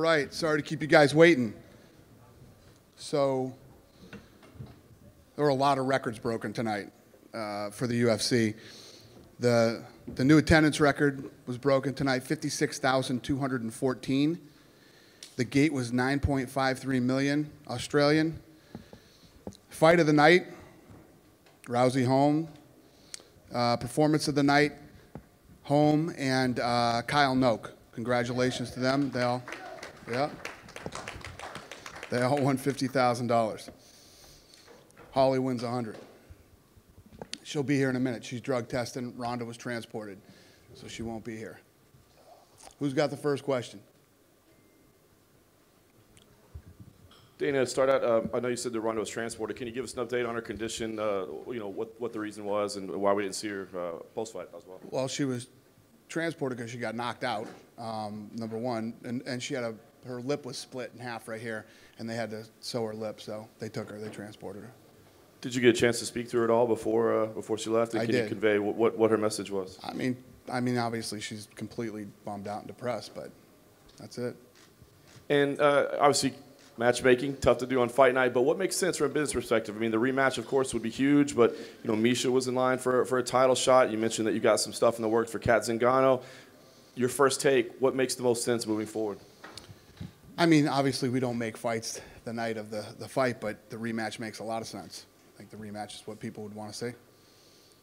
right, sorry to keep you guys waiting. So there were a lot of records broken tonight for the UFC. The new attendance record was broken tonight, 56,214. The gate was 9.53 million Australian. Fight of the night, Rousey Holm. Performance of the night, Holm and Kyle Noke. Congratulations to them. They all won $50,000. Holly wins 100. She'll be here in a minute. She's drug testing. Ronda was transported, so she won't be here. Who's got the first question? Dana, to start out, I know you said that Ronda was transported. Can you give us an update on her condition, you know, what the reason was and why we didn't see her post-fight as well? Well, she was transported because she got knocked out, number one, and she had her lip was split in half right here, and they had to sew her lip, so they took her, they transported her. Did you get a chance to speak to her at all before she left? And I can did. you convey what her message was? I mean, obviously she's completely bummed out and depressed, but that's it. And obviously, matchmaking, tough to do on fight night, but what makes sense from a business perspective? I mean, the rematch, of course, would be huge, but, you know, Misha was in line for a title shot. You mentioned that you got some stuff in the works for Kat Zingano. Your first take, what makes the most sense moving forward? I mean, obviously we don't make fights the night of the fight, but the rematch makes a lot of sense. I think the rematch is what people would want to see.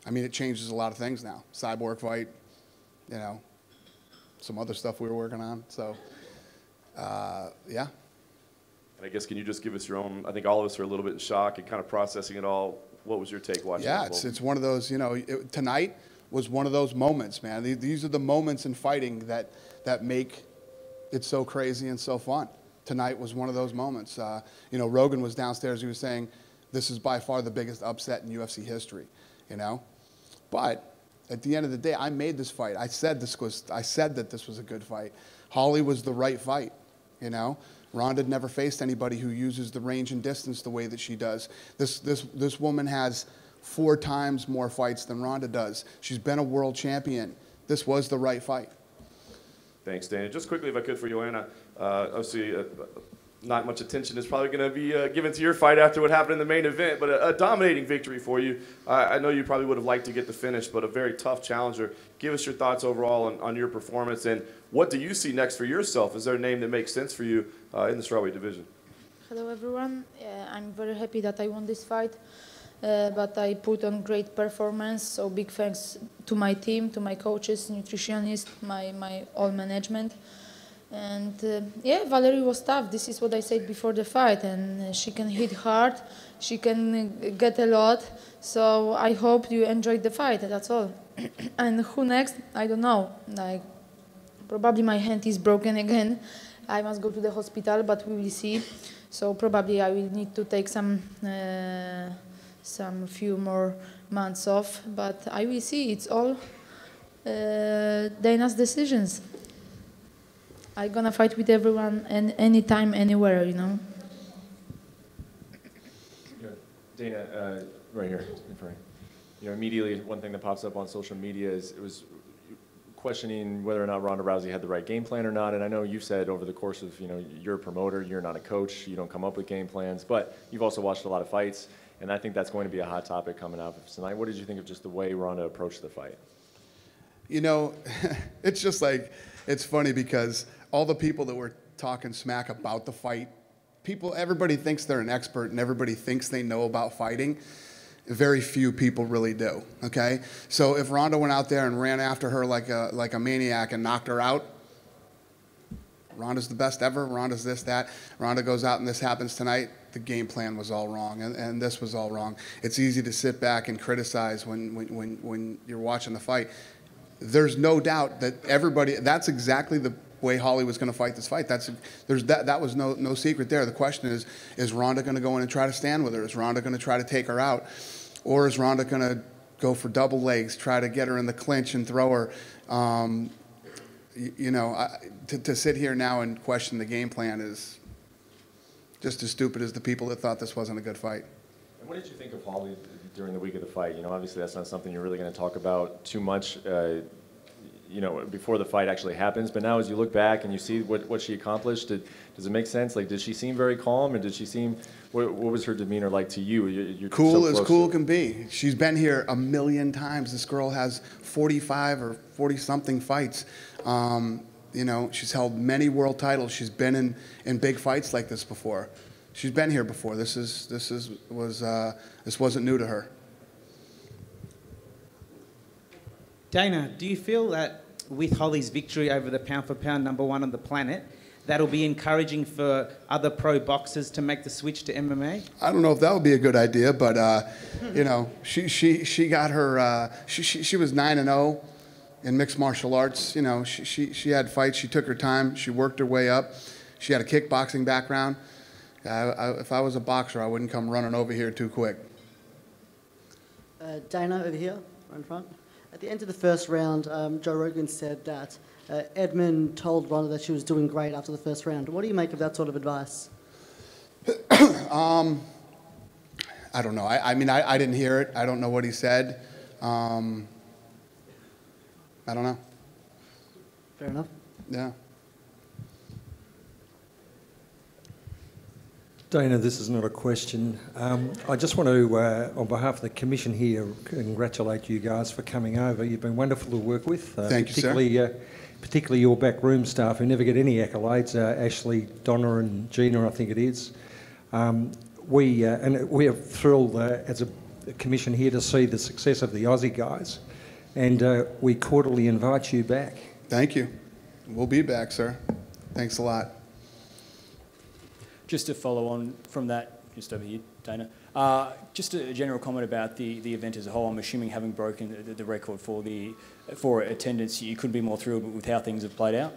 I mean, it changes a lot of things now. Cyborg fight, you know, some other stuff we were working on. So, yeah. And I guess, can you just give us your own, I think all of us are a little bit in shock and kind of processing it all. What was your take watching it? Yeah, it's one of those, you know, tonight was one of those moments, man. These are the moments in fighting that make it so crazy and so fun. Tonight was one of those moments. You know, Rogan was downstairs. He was saying, this is by far the biggest upset in UFC history, you know? But at the end of the day, I made this fight. I said that this was a good fight. Holly was the right fight, you know? Ronda never faced anybody who uses the range and distance the way that she does. This woman has 4 times more fights than Ronda does. She's been a world champion. This was the right fight. Thanks, Dana. Just quickly, if I could, for Joanna, obviously not much attention is probably going to be given to your fight after what happened in the main event, but a dominating victory for you. I know you probably would have liked to get the finish, but a very tough challenger. Give us your thoughts overall on your performance, and what do you see next for yourself? Is there a name that makes sense for you in the strawweight division? Hello, everyone. I'm very happy that I won this fight, but I put on great performance, so big thanks to my team, to my coaches, nutritionists, my all management. And yeah, Valerie was tough. This is what I said before the fight, and she can hit hard, she can get a lot. So I hope you enjoyed the fight. That's all. And who next? I don't know. Like, probably my hand is broken again. I must go to the hospital, but we will see. So probably I will need to take some few more months off. But I will see. It's all Dana's decisions. I'm gonna fight with everyone and anytime, anywhere, you know. Dana, right here in front. You know, immediately one thing that pops up on social media is it was questioning whether or not Ronda Rousey had the right game plan or not. And I know you've said over the course of, you know, you're a promoter, you're not a coach, you don't come up with game plans, but you've also watched a lot of fights, and I think that's going to be a hot topic coming out of tonight. What did you think of just the way Ronda approached the fight? You know, it's just like, it's funny because all the people that were talking smack about the fight, everybody thinks they're an expert and everybody thinks they know about fighting. Very few people really do, okay? So if Ronda went out there and ran after her like a maniac and knocked her out, Ronda's the best ever, Ronda's this, that. Ronda goes out and this happens tonight, the game plan was all wrong, and this was all wrong. It's easy to sit back and criticize when you're watching the fight. There's no doubt that that's exactly the way Holly was going to fight this fight. That was no secret there. The question is Ronda going to go in and try to stand with her? Is Ronda going to try to take her out? Or is Ronda going to go for double legs, try to get her in the clinch and throw her? You know, to sit here now and question the game plan is just as stupid as the people that thought this wasn't a good fight. And what did you think of Holly during the week of the fight? You know, obviously that's not something you're really going to talk about too much. you know, before the fight actually happens. But now as you look back and you see what she accomplished, does it make sense? Like, did she seem very calm, or did she seem, what was her demeanor like to you? You're cool so as cool can be. She's been here a million times. This girl has 45 or 40-something fights. You know, she's held many world titles. She's been in big fights like this before. She's been here before. This wasn't new to her. Dana, do you feel that with Holly's victory over the pound-for-pound #1 on the planet, that'll be encouraging for other pro boxers to make the switch to MMA? I don't know if that would be a good idea, but you know, she got her. She was 9-0 in mixed martial arts. You know, she had fights. She took her time. She worked her way up. She had a kickboxing background. If I was a boxer, I wouldn't come running over here too quick. Dana, over here, right in front. At the end of the first round, Joe Rogan said that Edmund told Ronda that she was doing great after the first round. What do you make of that sort of advice? I don't know. I mean, I didn't hear it. I don't know what he said. I don't know. Fair enough. Yeah. Dana, this is not a question. I just want to, on behalf of the Commission here, congratulate you guys for coming over. You've been wonderful to work with. Thank you, sir. Particularly your backroom staff who never get any accolades, Ashley, Donna and Gina, I think it is. We are thrilled as a Commission here to see the success of the Aussie guys, and we cordially invite you back. Thank you. We'll be back, sir. Thanks a lot. Just to follow on from that, just over here, Dana, just a general comment about the event as a whole. I'm assuming having broken the record for attendance, you couldn't be more thrilled with how things have played out?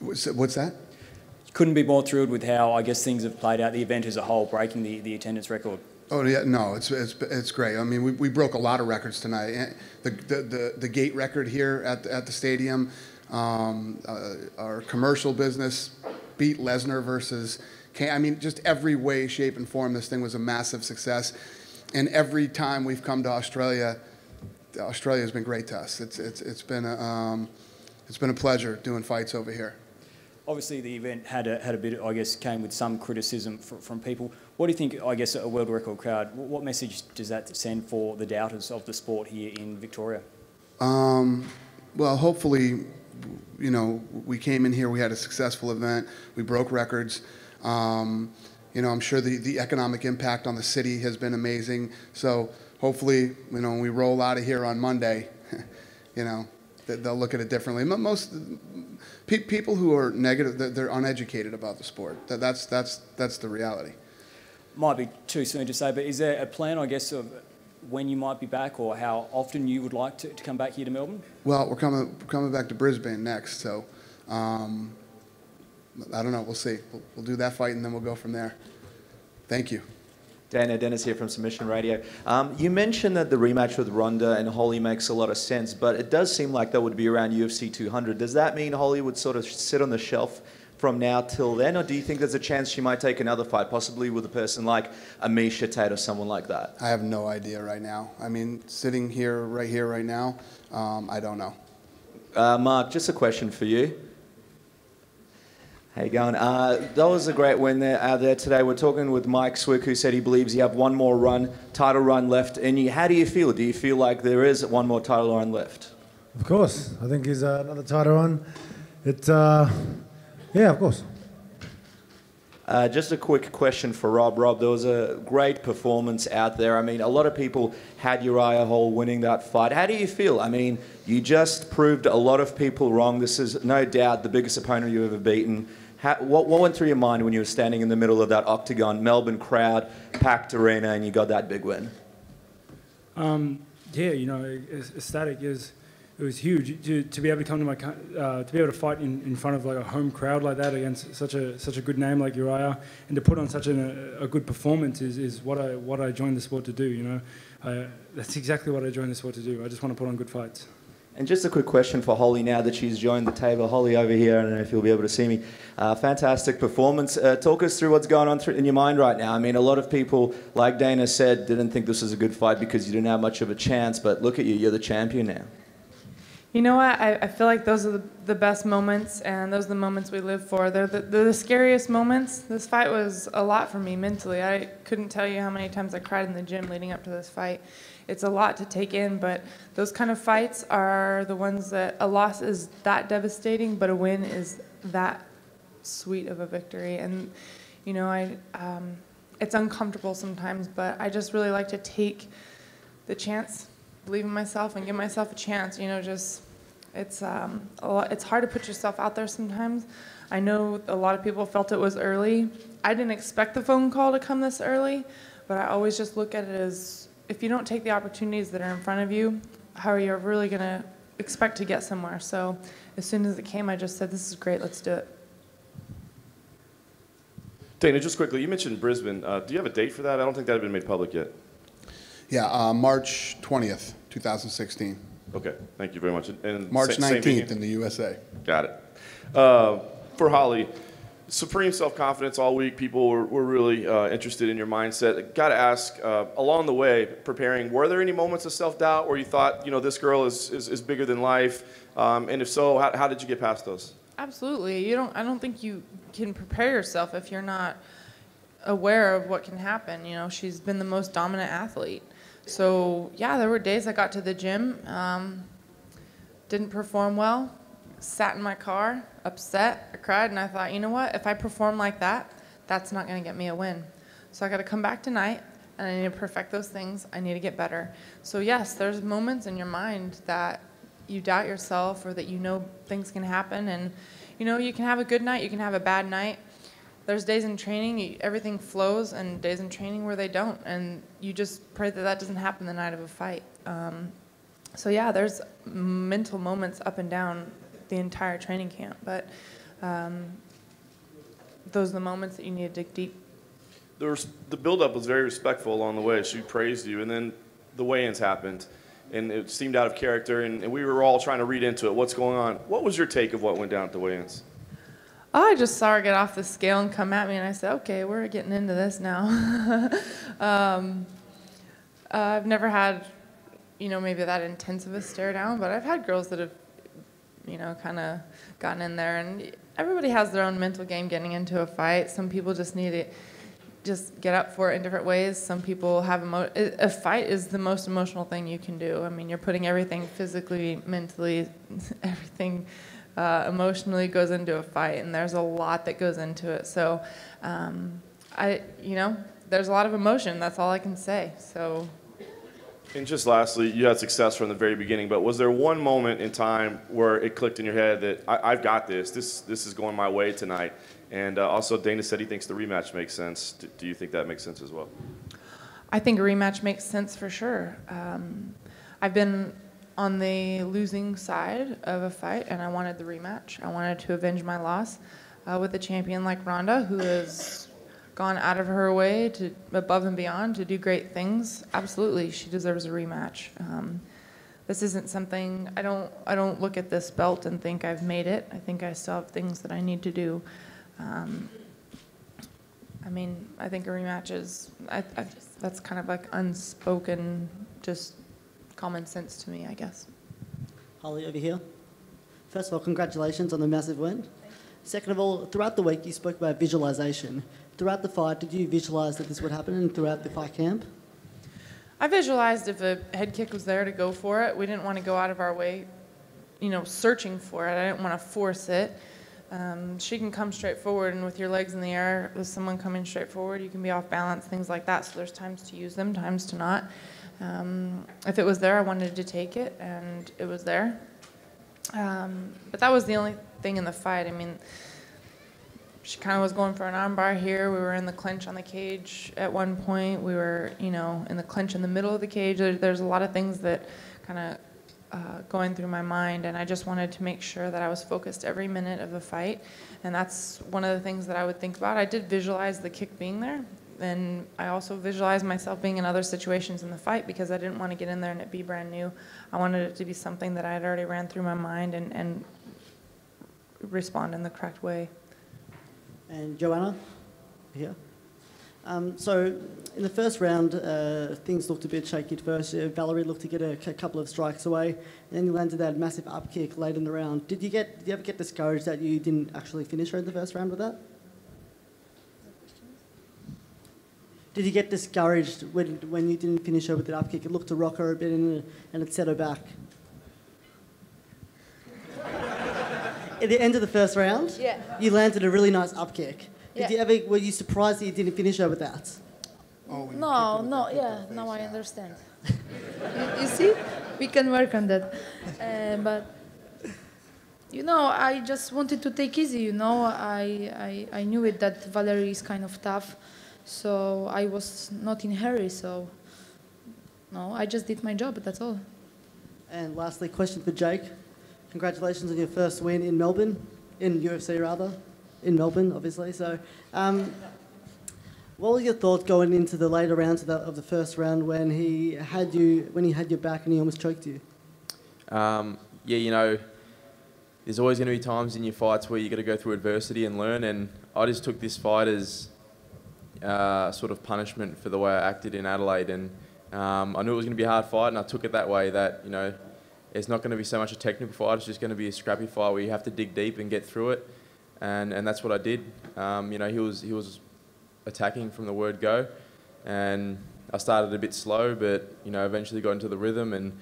What's that? You couldn't be more thrilled with how, I guess, things have played out, the event as a whole, breaking the attendance record? Oh, yeah, no, it's great. I mean, we broke a lot of records tonight. The gate record here at the stadium, our commercial business beat Lesnar versus... I mean, just every way, shape, and form, this thing was a massive success. And every time we've come to Australia, Australia's been great to us. It's been a pleasure doing fights over here. Obviously, the event had a bit, I guess, came with some criticism from people. What do you think, I guess, a world record crowd, what message does that send for the doubters of the sport here in Victoria? Well, hopefully, you know, we came in here, we had a successful event, we broke records. You know, I'm sure the economic impact on the city has been amazing. So hopefully, you know, when we roll out of here on Monday, you know, they'll look at it differently. Most people who are negative, they're uneducated about the sport. That's the reality. Might be too soon to say, but is there a plan, I guess, of when you might be back, or how often you would like to come back here to Melbourne? Well, we're coming back to Brisbane next, so. I don't know. We'll see. We'll do that fight, and then we'll go from there. Thank you. Dana, Dennis here from Submission Radio. You mentioned that the rematch with Ronda and Holly makes a lot of sense, but it does seem like that would be around UFC 200. Does that mean Holly would sort of sit on the shelf from now till then, or do you think there's a chance she might take another fight, possibly with a person like Amisha Tate or someone like that? I have no idea right now. I mean, sitting here, right now, I don't know. Mark, just a question for you. How you going? That was a great win there today. We're talking with Mike Swick, who said he believes you have one more title run left in you. How do you feel? Do you feel like there is one more title run left? Of course. I think he's another title run. Yeah, of course. Just a quick question for Rob. Rob, there was a great performance out there. I mean, a lot of people had Uriah Hall winning that fight. How do you feel? I mean, you just proved a lot of people wrong. This is no doubt the biggest opponent you've ever beaten. What went through your mind when you were standing in the middle of that octagon, Melbourne crowd, packed arena, and you got that big win? Yeah, you know, ecstatic. It was huge to be able to come to to be able to fight in front of like a home crowd like that against such a good name like Uriah, and to put on such a good performance is what I joined the sport to do. You know, that's exactly what I joined the sport to do. I just want to put on good fights. And just a quick question for Holly now that she's joined the table. Holly over here, I don't know if you'll be able to see me. Fantastic performance. Talk us through what's going on in your mind right now. I mean, a lot of people, like Dana said, didn't think this was a good fight because you didn't have much of a chance, but look at you, you're the champion now. You know what? I feel like those are the best moments, and those are the moments we live for. They're the scariest moments. This fight was a lot for me mentally. I couldn't tell you how many times I cried in the gym leading up to this fight. It's a lot to take in, but those kind of fights are the ones that a loss is that devastating, but a win is that sweet of a victory. And, you know, it's uncomfortable sometimes, but I just really like to take the chance, believe in myself, and give myself a chance. You know, just it's hard to put yourself out there sometimes. I know a lot of people felt it was early. I didn't expect the phone call to come this early, but I always just look at it as, if you don't take the opportunities that are in front of you, how are you really going to expect to get somewhere? So as soon as it came, I just said, this is great, let's do it. Dana, just quickly, you mentioned Brisbane. Do you have a date for that? I don't think that had been made public yet. Yeah, March 20th, 2016. Okay, thank you very much. And March same 19th in the USA. Got it. For Holly, supreme self-confidence all week. People were really interested in your mindset. Got to ask, along the way, preparing, were there any moments of self-doubt where you thought, you know, this girl is bigger than life? And if so, how did you get past those? Absolutely. I don't think you can prepare yourself if you're not aware of what can happen. You know, she's been the most dominant athlete. So, yeah, there were days I got to the gym, didn't perform well, sat in my car, upset, I cried, and I thought, you know what, if I perform like that, that's not going to get me a win. So I got to come back tonight, and I need to perfect those things. I need to get better. So, yes, there's moments in your mind that you doubt yourself or that you know things can happen. And, you know, you can have a good night, you can have a bad night. There's days in training, everything flows, and days in training where they don't. And you just pray that that doesn't happen the night of a fight. So, yeah, there's mental moments up and down the entire training camp. But those are the moments that you need to dig deep. The build-up was very respectful along the way. She praised you, and then the weigh-ins happened, and it seemed out of character, and we were all trying to read into it. What's going on? What was your take of what went down at the weigh-ins? I just saw her get off the scale and come at me, and I said, okay, we're getting into this now. I've never had, you know, maybe that intense of a stare down, but I've had girls that have, you know, kind of gotten in there, and everybody has their own mental game getting into a fight. Some people just need to just get up for it in different ways. Some people have a fight is the most emotional thing you can do. I mean, you're putting everything physically, mentally, everything emotionally goes into a fight, and there's a lot that goes into it. So, you know, there's a lot of emotion. That's all I can say. So. And just lastly, you had success from the very beginning, but was there one moment in time where it clicked in your head that I've got this is going my way tonight? And also, Dana said he thinks the rematch makes sense. Do you think that makes sense as well? I think a rematch makes sense for sure. I've been on the losing side of a fight, and I wanted the rematch. I wanted to avenge my loss with a champion like Ronda, who has gone out of her way to above and beyond to do great things. Absolutely, she deserves a rematch. This isn't something, I don't look at this belt and think I've made it. I think I still have things that I need to do. I mean, I think a rematch is, that's kind of like unspoken, just common sense to me, I guess. Holly, over here. First of all, congratulations on the massive win. Second of all, throughout the week you spoke about visualization. Throughout the fight, did you visualize that this would happen and throughout the fight camp? I visualized if a head kick was there to go for it. We didn't want to go out of our way, you know, searching for it. I didn't want to force it. She can come straight forward, and with your legs in the air, with someone coming straight forward, you can be off balance, things like that. So there's times to use them, times to not. If it was there, I wanted to take it, and it was there. But that was the only thing in the fight. I mean, she kind of was going for an armbar here. We were in the clinch on the cage at one point. We were, you know, in the clinch in the middle of the cage. There's a lot of things that kind of going through my mind, and I just wanted to make sure that I was focused every minute of the fight, and that's one of the things that I would think about. I did visualize the kick being there, and I also visualized myself being in other situations in the fight because I didn't want to get in there and it be brand new. I wanted it to be something that I had already ran through my mind and respond in the correct way. And Joanna, here. So in the first round, things looked a bit shaky at first. Valerie looked to get a couple of strikes away, and then you landed that massive up kick late in the round. Did you ever get discouraged that you didn't actually finish her in the first round with that? Did you get discouraged when you didn't finish her with that up kick? It looked to rock her a bit and it set her back. At the end of the first round, you landed a really nice up kick. Were you surprised that you didn't finish her with that? No, now I understand. you see, we can work on that. But, I just wanted to take easy, I knew it that Valerie is kind of tough, so I was not in a hurry, so no, I just did my job, that's all. And lastly, question for Jake. Congratulations on your first win in Melbourne, in UFC rather, in Melbourne, obviously. So, what were your thoughts going into the later rounds of the first round when he had your back and he almost choked you? There's always going to be times in your fights where you got to go through adversity and learn. And I just took this fight as sort of punishment for the way I acted in Adelaide. And I knew it was going to be a hard fight, and I took it that way. That it's not going to be so much a technical fight. It's just going to be a scrappy fight where you have to dig deep and get through it. And that's what I did. He was attacking from the word go, and I started a bit slow, but eventually got into the rhythm and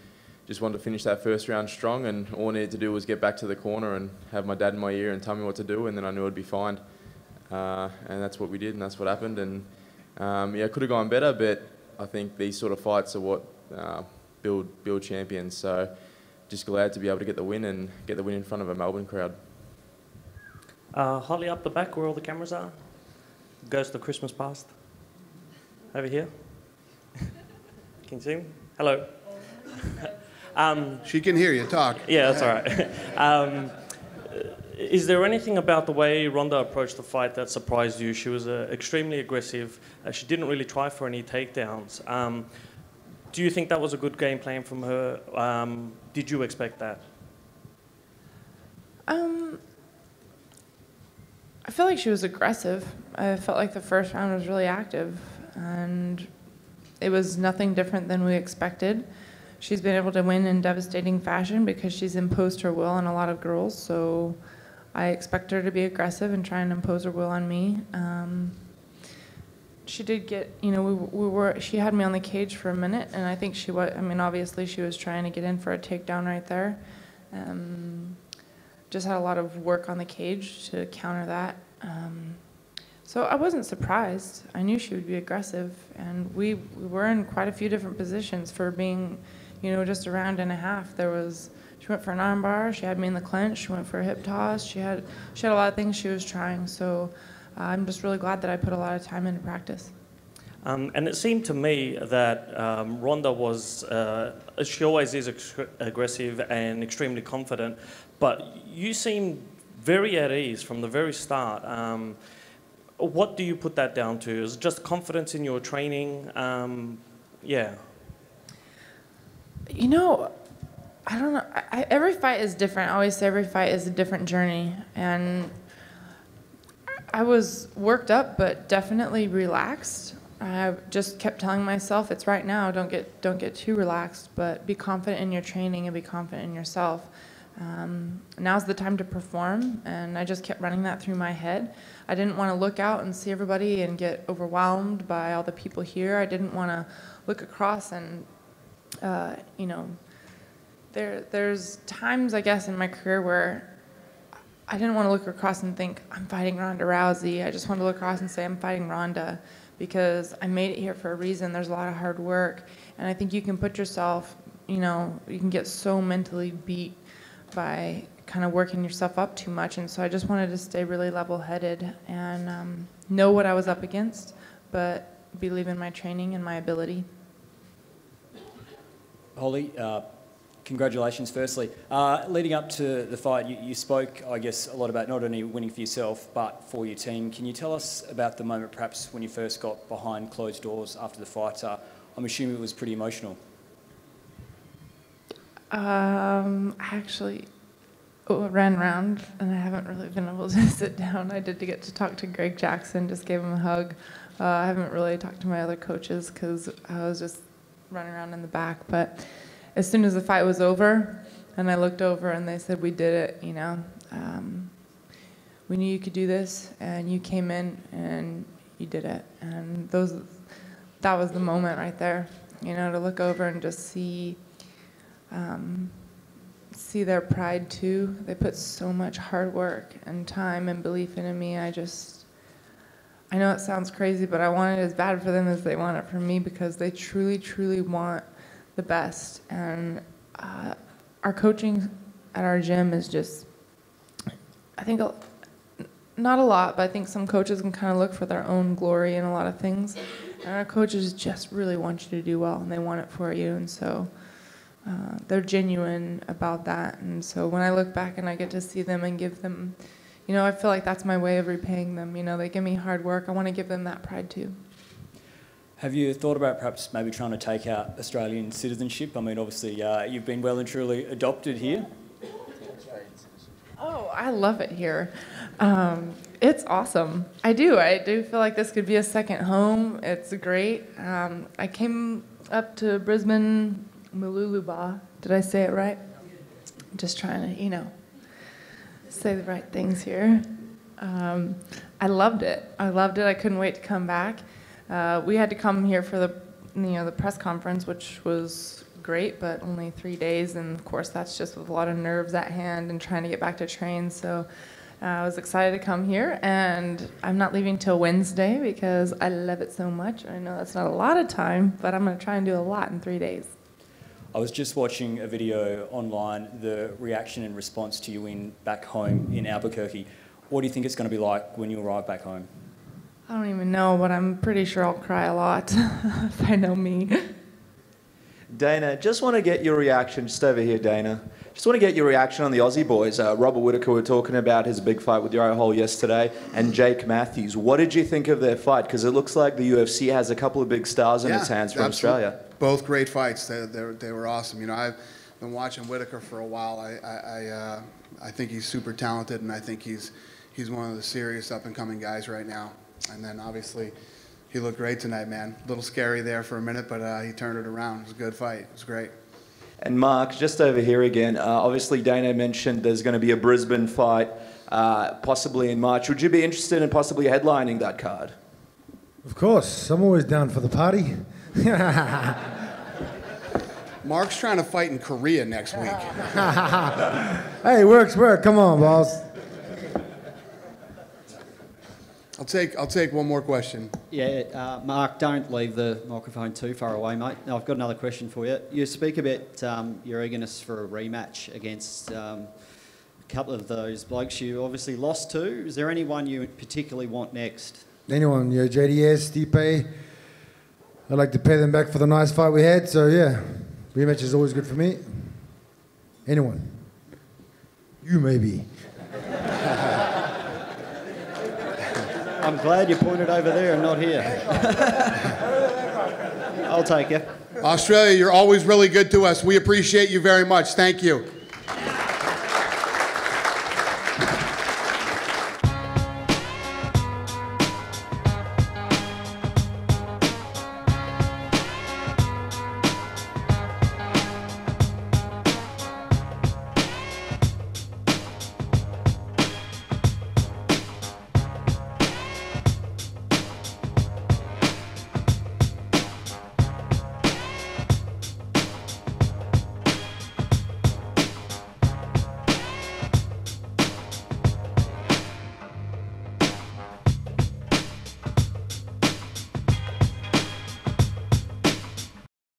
just wanted to finish that first round strong. And all I needed to do was get back to the corner and have my dad in my ear and tell me what to do, and then I knew I'd be fine. And that's what we did, and that's what happened. And it could have gone better, but I think these sort of fights are what build champions. So just glad to be able to get the win and get the win in front of a Melbourne crowd. Holly, up the back where all the cameras are. Goes to Christmas past. Over here. Can you see me? Hello. She can hear you talk. Yeah, that's all right. Is there anything about the way Ronda approached the fight that surprised you? She was extremely aggressive. She didn't really try for any takedowns. Do you think that was a good game plan from her? Did you expect that? I feel like she was aggressive. I felt like the first round was really active, and it was nothing different than we expected. She's been able to win in devastating fashion because she's imposed her will on a lot of girls, so I expect her to be aggressive and try and impose her will on me. She did get, she had me on the cage for a minute, and I think she was, obviously she was trying to get in for a takedown right there. Just had a lot of work on the cage to counter that. So I wasn't surprised. I knew she would be aggressive, and we were in quite a few different positions for being, just a round and a half. She went for an arm bar, she had me in the clinch, she went for a hip toss, she had a lot of things she was trying, so I'm just really glad that I put a lot of time into practice. And it seemed to me that Ronda was, she always is aggressive and extremely confident, but you seemed very at ease from the very start. What do you put that down to? Is it just confidence in your training? Yeah. I don't know. Every fight is different. I always say every fight is a different journey, and I was worked up, but definitely relaxed. I just kept telling myself, it's right now, don't get too relaxed, but be confident in your training and be confident in yourself. Now's the time to perform, and I just kept running that through my head. I didn't want to look out and see everybody and get overwhelmed by all the people here. I didn't want to look across and, there's times, I guess, in my career where I didn't want to look across and think, I'm fighting Ronda Rousey. I just wanted to look across and say, I'm fighting Ronda, because I made it here for a reason. There's a lot of hard work, and I think you can put yourself, you can get so mentally beat by kind of working yourself up too much, and so I just wanted to stay really level-headed and know what I was up against, but believe in my training and my ability. Holly, congratulations firstly. Leading up to the fight, you spoke, I guess, a lot about not only winning for yourself, but for your team. Can you tell us about the moment, perhaps, when you first got behind closed doors after the fight? I'm assuming it was pretty emotional. Actually, ran around, and I haven't really been able to sit down. I did get to talk to Greg Jackson, just gave him a hug. I haven't really talked to my other coaches because I was just running around in the back. But as soon as the fight was over, and I looked over and they said, we did it, you know. We knew you could do this, and you came in and you did it. And that was the moment right there, you know, to look over and just see their pride too. They put so much hard work and time and belief into me. I know it sounds crazy, but I want it as bad for them as they want it for me, because they truly, truly want the best. And our coaching at our gym is just, I think, not a lot, but I think some coaches can kind of look for their own glory in a lot of things. And our coaches just really want you to do well, and they want it for you. And so they're genuine about that. And so when I look back and I get to see them and give them, you know, I feel like that's my way of repaying them. You know, they give me hard work. I want to give them that pride too. Have you thought about perhaps maybe trying to take out Australian citizenship? I mean, obviously, you've been well and truly adopted here. Oh, I love it here. It's awesome. I do feel like this could be a second home. It's great. I came up to Brisbane, Mooloolaba. Did I say it right? I'm just trying to, you know, say the right things here. I loved it. I couldn't wait to come back. We had to come here for the press conference, which was great, but only 3 days, and of course that's just with a lot of nerves at hand and trying to get back to train. So I was excited to come here, and I'm not leaving till Wednesday because I love it so much. I know that's not a lot of time, but I'm going to try and do a lot in 3 days. I was just watching a video online, the reaction and response to you back home in Albuquerque. What do you think it's going to be like when you arrive back home? I don't even know, but I'm pretty sure I'll cry a lot if I know me. Dana, just want to get your reaction, just over here, Dana. Just want to get your reaction on the Aussie boys. Robert Whittaker, were talking about his big fight with Uriah Hall yesterday, and Jake Matthews. What did you think of their fight? Because it looks like the UFC has a couple of big stars in its hands from Australia. Both great fights. They were awesome. You know, I've been watching Whittaker for a while. I think he's super talented, and I think he's one of the serious up-and-coming guys right now. And then obviously, he looked great tonight, man. A little scary there for a minute, but he turned it around. It was a good fight. It was great. And Mark, just over here again, obviously Dana mentioned there's going to be a Brisbane fight, possibly in March. Would you be interested in possibly headlining that card? Of course. I'm always down for the party. Mark's trying to fight in Korea next week. Hey, work. Come on, boss. I'll take one more question. Yeah, Mark, don't leave the microphone too far away, mate. Now, I've got another question for you. You speak about your eagerness for a rematch against a couple of those blokes you obviously lost to. Is there anyone you particularly want next? Anyone, JDS, Stipe. I'd like to pay them back for the nice fight we had, so yeah, rematch is always good for me. Anyone. You maybe. I'm glad you pointed over there and not here. I'll take you. Australia, you're always really good to us. We appreciate you very much. Thank you.